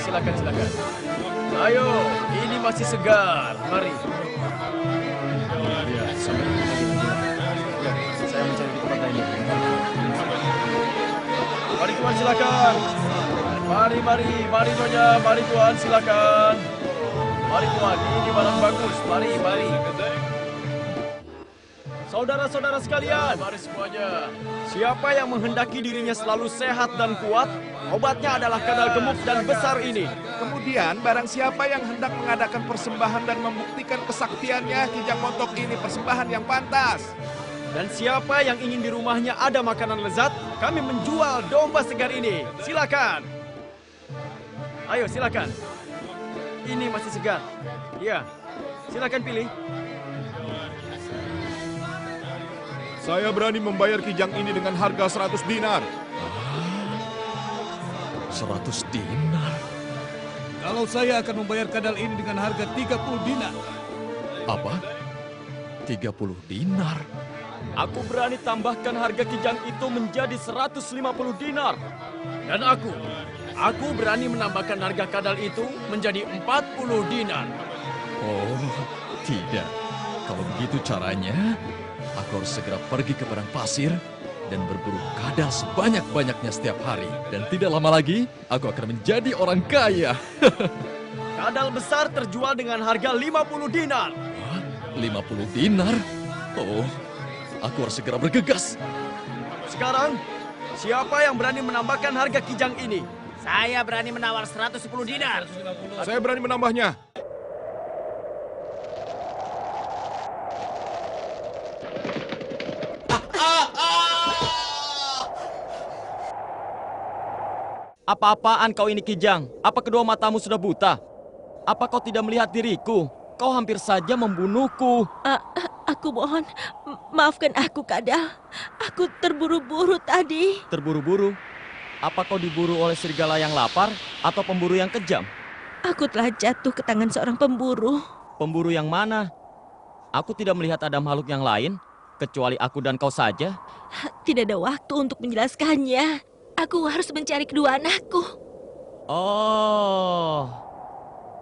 silakan, silakan. Ayo, ini masih segar. Mari. Ya, sampai ya, saya mencari di tempat lain. Mari Tuan, silakan. Mari Nyonya, mari Tuan, silakan. Mari Tuan, ini barang bagus. Mari. Saudara-saudara sekalian, mari semuanya. Siapa yang menghendaki dirinya selalu sehat dan kuat, obatnya adalah kadal gemuk dan besar ini. Kemudian, barang siapa yang hendak mengadakan persembahan dan membuktikan kesaktiannya, Kijang Montok ini persembahan yang pantas. Dan siapa yang ingin di rumahnya ada makanan lezat, kami menjual domba segar ini. Silakan. Ayo, silakan. Ini masih segar. Ya, silakan pilih. Saya berani membayar kijang ini dengan harga 100 dinar. 100 dinar? Kalau saya akan membayar kadal ini dengan harga 30 dinar. Apa? 30 dinar? Aku berani tambahkan harga kijang itu menjadi 150 dinar. Dan aku berani menambahkan harga kadal itu menjadi 40 dinar. Oh, tidak. Kalau begitu caranya, aku harus segera pergi ke padang pasir dan berburu kadal sebanyak-banyaknya setiap hari. Dan tidak lama lagi, aku akan menjadi orang kaya. Kadal besar terjual dengan harga 50 dinar. Hah? 50 dinar? Oh, aku harus segera bergegas. Sekarang, siapa yang berani menambahkan harga kijang ini? Saya berani menawar 110 dinar. Saya berani menambahnya. Apa-apaan kau ini kijang? Apa kedua matamu sudah buta? Apa kau tidak melihat diriku? Kau hampir saja membunuhku. Aku mohon, maafkan aku, Kadal. Aku terburu-buru tadi. Terburu-buru? Apa kau diburu oleh serigala yang lapar atau pemburu yang kejam? Aku telah jatuh ke tangan seorang pemburu. Pemburu yang mana? Aku tidak melihat ada makhluk yang lain, kecuali aku dan kau saja. Tidak ada waktu untuk menjelaskannya. Aku harus mencari kedua anakku. Oh,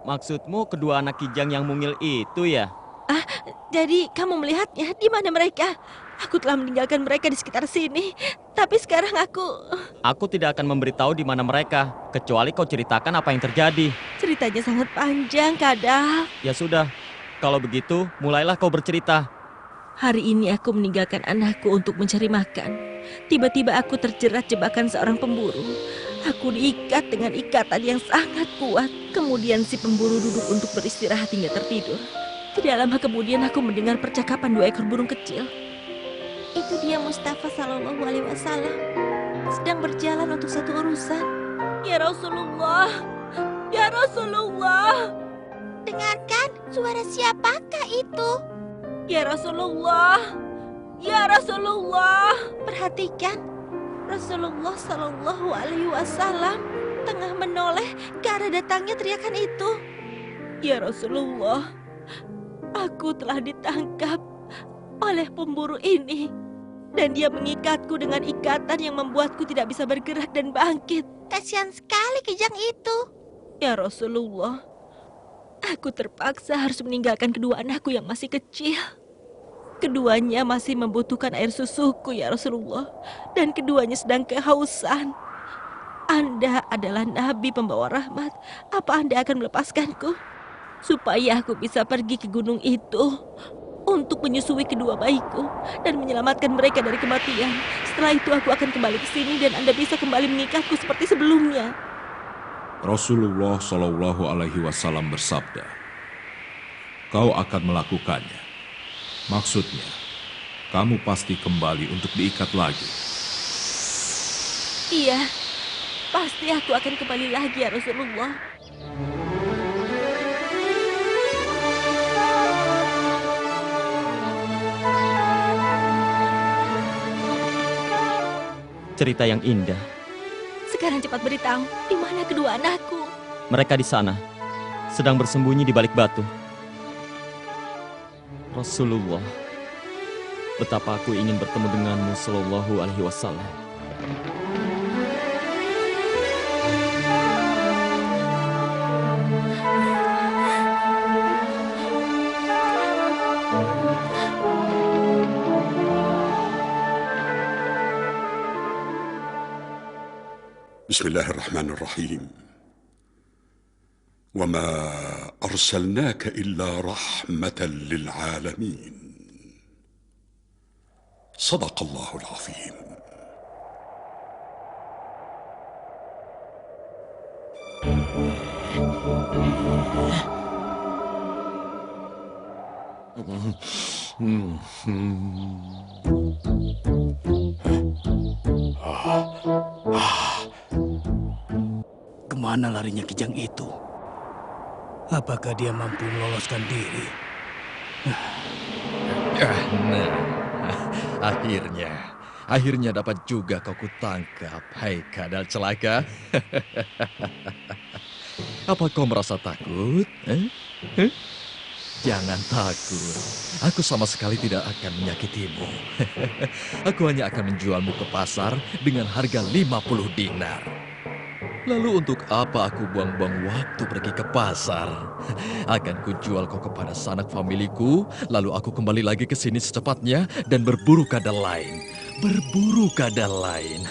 maksudmu kedua anak kijang yang mungil itu ya? Jadi kamu melihatnya? Di mana mereka? Aku telah meninggalkan mereka di sekitar sini. Tapi sekarang Aku tidak akan memberitahu di mana mereka, kecuali kau ceritakan apa yang terjadi. Ceritanya sangat panjang, Kadal. Ya sudah, kalau begitu mulailah kau bercerita. Hari ini aku meninggalkan anakku untuk mencari makan. Tiba-tiba aku terjerat jebakan seorang pemburu. Aku diikat dengan ikatan yang sangat kuat. Kemudian si pemburu duduk untuk beristirahat hingga tertidur. Tidak lama kemudian aku mendengar percakapan dua ekor burung kecil. Itu dia Mustafa Sallallahu Alaihi Wasallam sedang berjalan untuk satu urusan. Ya Rasulullah, ya Rasulullah. Dengarkan, suara siapakah itu? Ya Rasulullah, ya Rasulullah. Perhatikan, Rasulullah Sallallahu Alaihi Wasallam tengah menoleh ke arah datangnya teriakan itu. Ya Rasulullah, aku telah ditangkap oleh pemburu ini. Dan dia mengikatku dengan ikatan yang membuatku tidak bisa bergerak dan bangkit. Kasihan sekali kijang itu. Ya Rasulullah, aku terpaksa harus meninggalkan kedua anakku yang masih kecil. Keduanya masih membutuhkan air susuku ya Rasulullah. Dan keduanya sedang kehausan. Anda adalah Nabi pembawa rahmat. Apa Anda akan melepaskanku? Supaya aku bisa pergi ke gunung itu untuk menyusui kedua bayiku dan menyelamatkan mereka dari kematian. Setelah itu aku akan kembali ke sini dan Anda bisa kembali mengikatku seperti sebelumnya. Rasulullah Shallallahu Alaihi Wasallam bersabda, "Kau akan melakukannya. Maksudnya, kamu pasti kembali untuk diikat lagi." Iya, pasti aku akan kembali lagi ya Rasulullah. Cerita yang indah. Sekarang cepat beritahu, di mana kedua anakku? Mereka di sana, sedang bersembunyi di balik batu. Rasulullah, betapa aku ingin bertemu denganmu Sallallahu Alaihi Wasallam. بسم الله الرحمن الرحيم وما أرسلناك إلا رحمة للعالمين صدق الله العظيم. Kemana larinya kijang itu? Apakah dia mampu meloloskan diri? Nah, akhirnya dapat juga kau kutangkap. Hai kadal celaka. Apa kau merasa takut? Jangan takut. Aku sama sekali tidak akan menyakitimu. Aku hanya akan menjualmu ke pasar dengan harga 50 dinar. Lalu untuk apa aku buang-buang waktu pergi ke pasar? Akan kujual kau kepada sanak familiku, lalu aku kembali lagi ke sini secepatnya dan berburu kadal lain. Berburu kadal lain.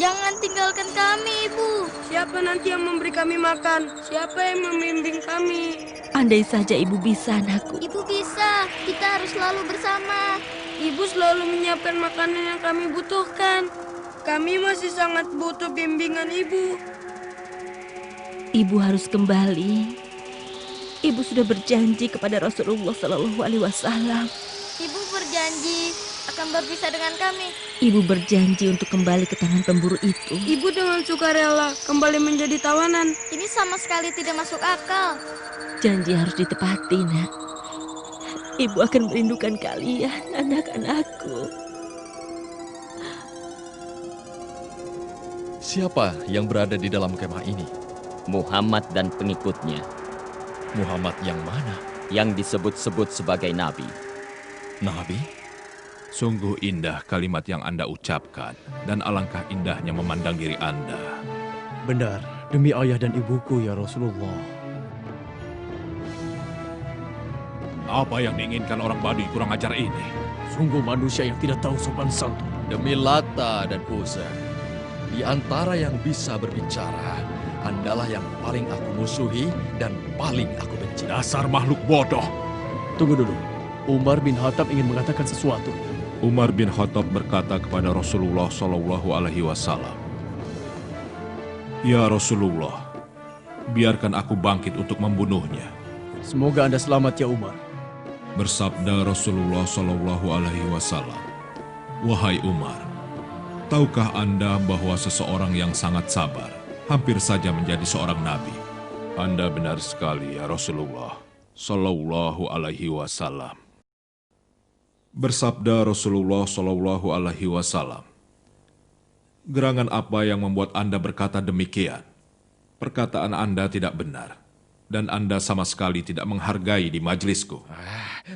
Jangan tinggalkan kami, Ibu. Siapa nanti yang memberi kami makan? Siapa yang membimbing kami? Andai saja ibu bisa, anakku. Ibu bisa. Kita harus selalu bersama. Ibu selalu menyiapkan makanan yang kami butuhkan. Kami masih sangat butuh bimbingan Ibu. Ibu harus kembali. Ibu sudah berjanji kepada Rasulullah Shallallahu Alaihi Wasallam. Ibu berjanji akan berpisah dengan kami. Ibu berjanji untuk kembali ke tangan pemburu itu. Ibu dengan sukarela kembali menjadi tawanan. Ini sama sekali tidak masuk akal. Janji harus ditepati, nak. Ibu akan merindukan kalian, anak-anakku. Siapa yang berada di dalam kemah ini? Muhammad dan pengikutnya. Muhammad yang mana? Yang disebut-sebut sebagai nabi. Nabi? Sungguh indah kalimat yang Anda ucapkan, dan alangkah indahnya memandang diri Anda. Benar, demi ayah dan ibuku ya Rasulullah. Apa yang diinginkan orang Baduy kurang ajar ini? Sungguh manusia yang tidak tahu sopan santun. Demi Lata dan Uzza, di antara yang bisa berbicara, Andalah yang paling aku musuhi dan paling aku benci. Dasar makhluk bodoh. Tunggu dulu, Umar bin Khattab ingin mengatakan sesuatu. Umar bin Khattab berkata kepada Rasulullah Shallallahu Alaihi Wasallam, "Ya Rasulullah, biarkan aku bangkit untuk membunuhnya." Semoga Anda selamat ya Umar. Bersabda Rasulullah Shallallahu Alaihi Wasallam, "Wahai Umar, tahukah Anda bahwa seseorang yang sangat sabar hampir saja menjadi seorang nabi?" "Anda benar sekali ya Rasulullah Shallallahu Alaihi Wasallam." Bersabda Rasulullah Shallallahu Alaihi Wasallam, "Gerangan apa yang membuat Anda berkata demikian? Perkataan Anda tidak benar, dan Anda sama sekali tidak menghargai di majelisku."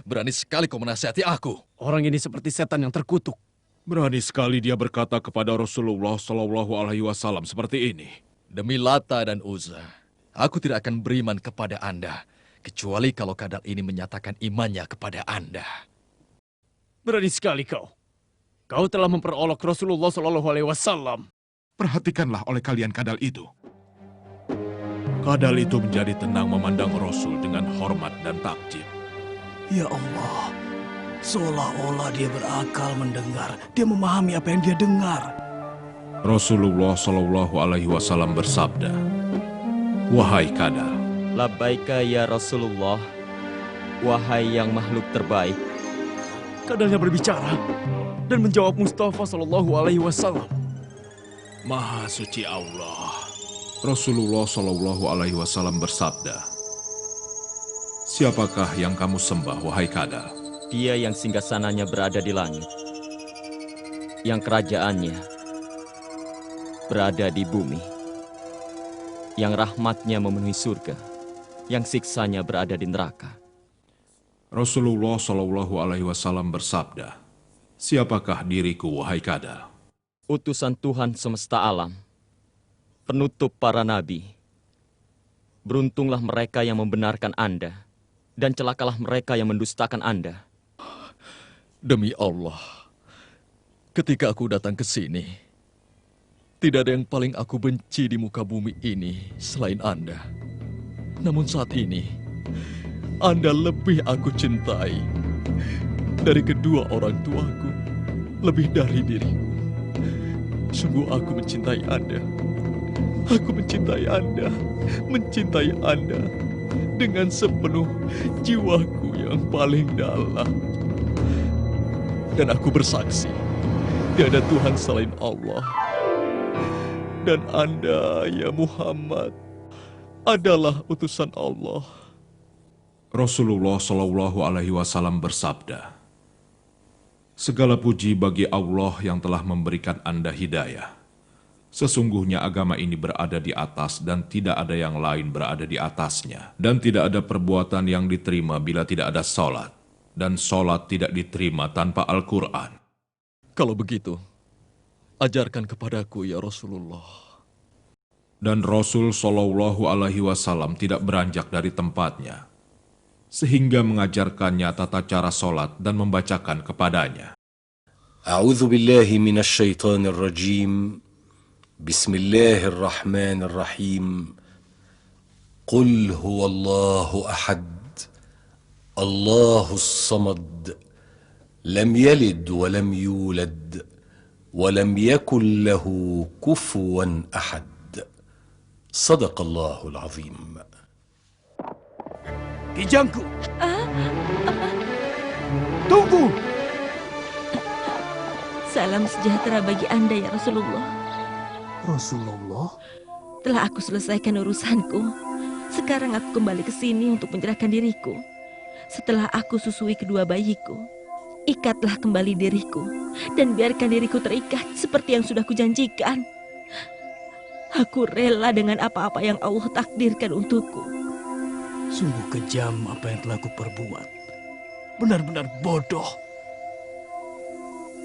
Berani sekali kau menasihati aku. Orang ini seperti setan yang terkutuk. Berani sekali dia berkata kepada Rasulullah Shallallahu Alaihi Wasallam seperti ini. Demi Lata dan Uzza, aku tidak akan beriman kepada Anda, kecuali kalau kadal ini menyatakan imannya kepada Anda. Berani sekali kau. Kau telah memperolok Rasulullah Shallallahu Alaihi Wasallam. Perhatikanlah oleh kalian kadal itu. Kadal itu menjadi tenang memandang Rasul dengan hormat dan takjub. Ya Allah, seolah-olah dia berakal mendengar. Dia memahami apa yang dia dengar. Rasulullah Shallallahu Alaihi Wasallam bersabda, "Wahai kadal." Labbaika ya Rasulullah, wahai yang makhluk terbaik. Kadalnya berbicara dan menjawab Mustafa Shallallahu Alaihi Wasallam. Maha suci Allah. Rasulullah Shallallahu Alaihi Wasallam bersabda, "Siapakah yang kamu sembah, wahai kadal?" Dia yang singgasananya berada di langit, yang kerajaannya berada di bumi, yang rahmatnya memenuhi surga, yang siksanya berada di neraka. Rasulullah Shallallahu Alaihi Wasallam bersabda, "Siapakah diriku, wahai kadal?" Utusan Tuhan semesta alam, penutup para nabi. Beruntunglah mereka yang membenarkan Anda, dan celakalah mereka yang mendustakan Anda. Demi Allah, Ketika aku datang ke sini, tidak ada yang paling aku benci di muka bumi ini selain Anda. Namun saat ini, Anda lebih aku cintai dari kedua orang tuaku, lebih dari diriku. Sungguh aku mencintai Anda. Aku mencintai Anda, mencintai Anda dengan sepenuh jiwaku yang paling dalam. Dan aku bersaksi, tiada Tuhan selain Allah. Dan Anda, ya Muhammad, adalah utusan Allah. Rasulullah Shallallahu Alaihi Wasallam bersabda, segala puji bagi Allah yang telah memberikan Anda hidayah. Sesungguhnya agama ini berada di atas dan tidak ada yang lain berada di atasnya. Dan tidak ada perbuatan yang diterima bila tidak ada sholat. Dan sholat tidak diterima tanpa Al-Quran. Kalau begitu, ajarkan kepadaku ya Rasulullah. Dan Rasul Shallallahu Alaihi Wasallam tidak beranjak dari tempatnya, sehingga mengajarkannya tata cara sholat dan membacakan kepadanya. A'udzu billahi minasy syaithanir rajim. Bismillahirrahmanirrahim. Qul huwallahu ahad. Allahus samad. Lam yalid wa lam yulad wa lam yakul lahu kufuwan ahad. Sadaqallahul azim. Kijangku. Tunggu. Salam sejahtera bagi Anda ya Rasulullah. Rasulullah? Telah aku selesaikan urusanku. Sekarang aku kembali ke sini untuk menyerahkan diriku. Setelah aku susui kedua bayiku, ikatlah kembali diriku dan biarkan diriku terikat seperti yang sudah kujanjikan. Aku rela dengan apa-apa yang Allah takdirkan untukku. Sungguh kejam apa yang telah kuperbuat. Benar-benar bodoh.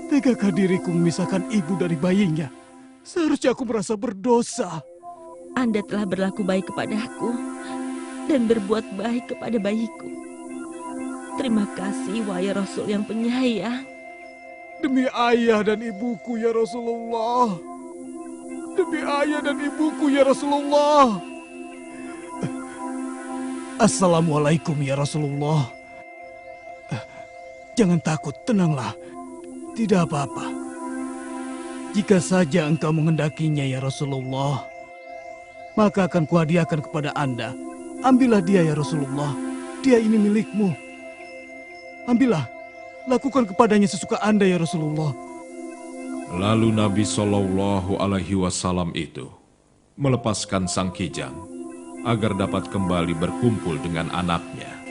Tegakah diriku memisahkan ibu dari bayinya? Seharusnya aku merasa berdosa. Anda telah berlaku baik kepadaku dan berbuat baik kepada bayiku. Terima kasih, wahai Rasul yang penyayang. Demi ayah dan ibuku ya Rasulullah. Demi ayah dan ibuku ya Rasulullah. Assalamualaikum ya Rasulullah. Jangan takut, tenanglah. Tidak apa-apa. Jika saja engkau menghendakinya ya Rasulullah, maka akan kuhadiahkan kepada Anda. Ambillah dia ya Rasulullah. Dia ini milikmu. Ambillah. Lakukan kepadanya sesuka Anda ya Rasulullah. Lalu Nabi Shallallahu Alaihi Wasallam itu melepaskan sang kijang agar dapat kembali berkumpul dengan anaknya.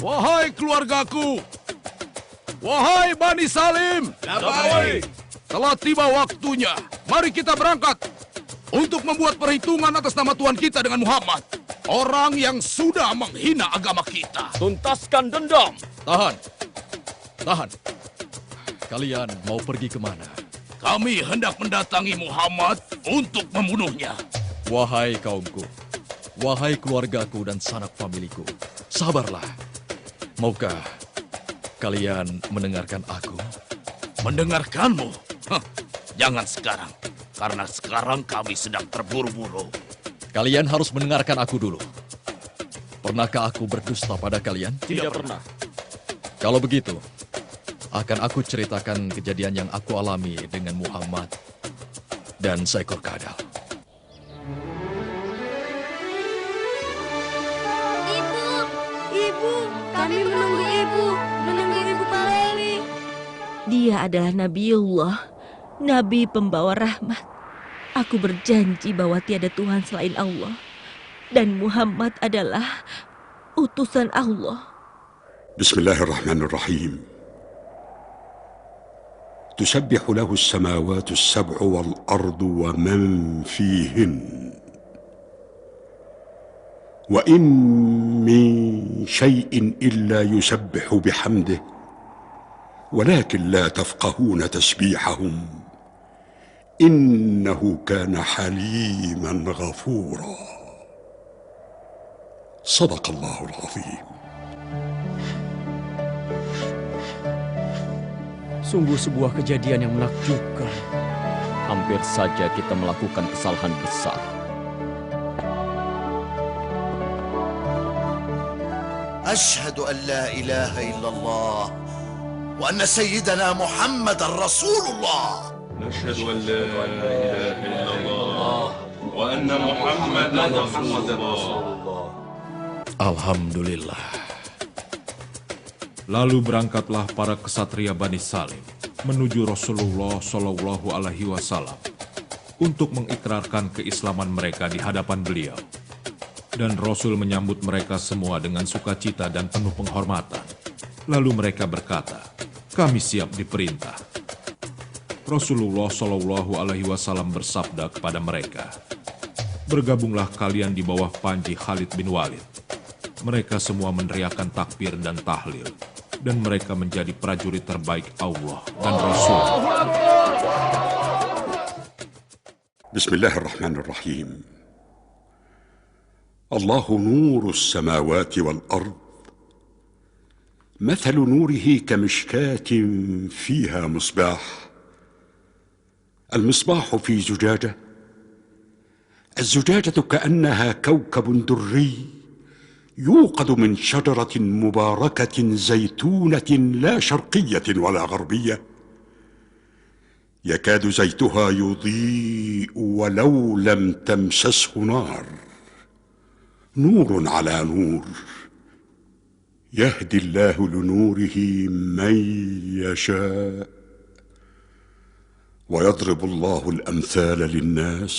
Wahai keluargaku, wahai Bani Salim, telah tiba waktunya. Mari kita berangkat untuk membuat perhitungan atas nama Tuhan kita dengan Muhammad, orang yang sudah menghina agama kita. Tuntaskan dendam. Tahan. Tahan. Kalian mau pergi kemana? Kami hendak mendatangi Muhammad untuk membunuhnya. Wahai kaumku, wahai keluargaku dan sanak familiku, sabarlah. Maukah kalian mendengarkan aku? Mendengarkanmu? Jangan sekarang, karena sekarang kami sedang terburu-buru. Kalian harus mendengarkan aku dulu. Pernahkah aku berdusta pada kalian? Tidak pernah. Kalau begitu, akan aku ceritakan kejadian yang aku alami dengan Muhammad dan seekor kadal. Ibu, kami menunggu ibu kembali. Dia adalah Nabiullah, Nabi pembawa rahmat. Aku berjanji bahwa tiada Tuhan selain Allah. Dan Muhammad adalah utusan Allah. Bismillahirrahmanirrahim. تسبح له السماوات السبع والأرض ومن فيهن وإن من شيء إلا يسبح بحمده ولكن لا تفقهون تسبيحهم إنه كان حليما غفورا صدق الله العظيم. Sungguh sebuah kejadian yang menakjubkan. Hampir saja kita melakukan kesalahan besar. Asyhadu an la ilaha illallah wa anna sayyidana Muhammadar Rasulullah. Nashhadu an la ilaha illallah wa anna Muhammadan Rasulullah. Alhamdulillah. Lalu berangkatlah para kesatria Bani Salim menuju Rasulullah Shallallahu Alaihi Wasallam untuk mengikrarkan keislaman mereka di hadapan beliau. Dan Rasul menyambut mereka semua dengan sukacita dan penuh penghormatan. Lalu mereka berkata, "Kami siap diperintah." Rasulullah Shallallahu Alaihi Wasallam bersabda kepada mereka, "Bergabunglah kalian di bawah panji Khalid bin Walid." Mereka semua meneriakkan takbir dan tahlil, dan mereka menjadi prajurit terbaik Allah dan Rasul. Bismillahirrahmanirrahim. الله نور السماوات والأرض مثل نوره كمشكاة فيها مصباح المصباح في زجاجة الزجاجة كأنها كوكب دري يوقد من شجرة مباركة زيتونة لا شرقية ولا غربية يكاد زيتها يضيء ولو لم تمسسه نار نور على نور يهدي الله لنوره من يشاء ويضرب الله الأمثال للناس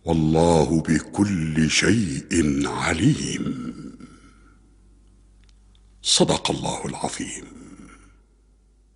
والله بكل شيء عليم صدق الله العظيم.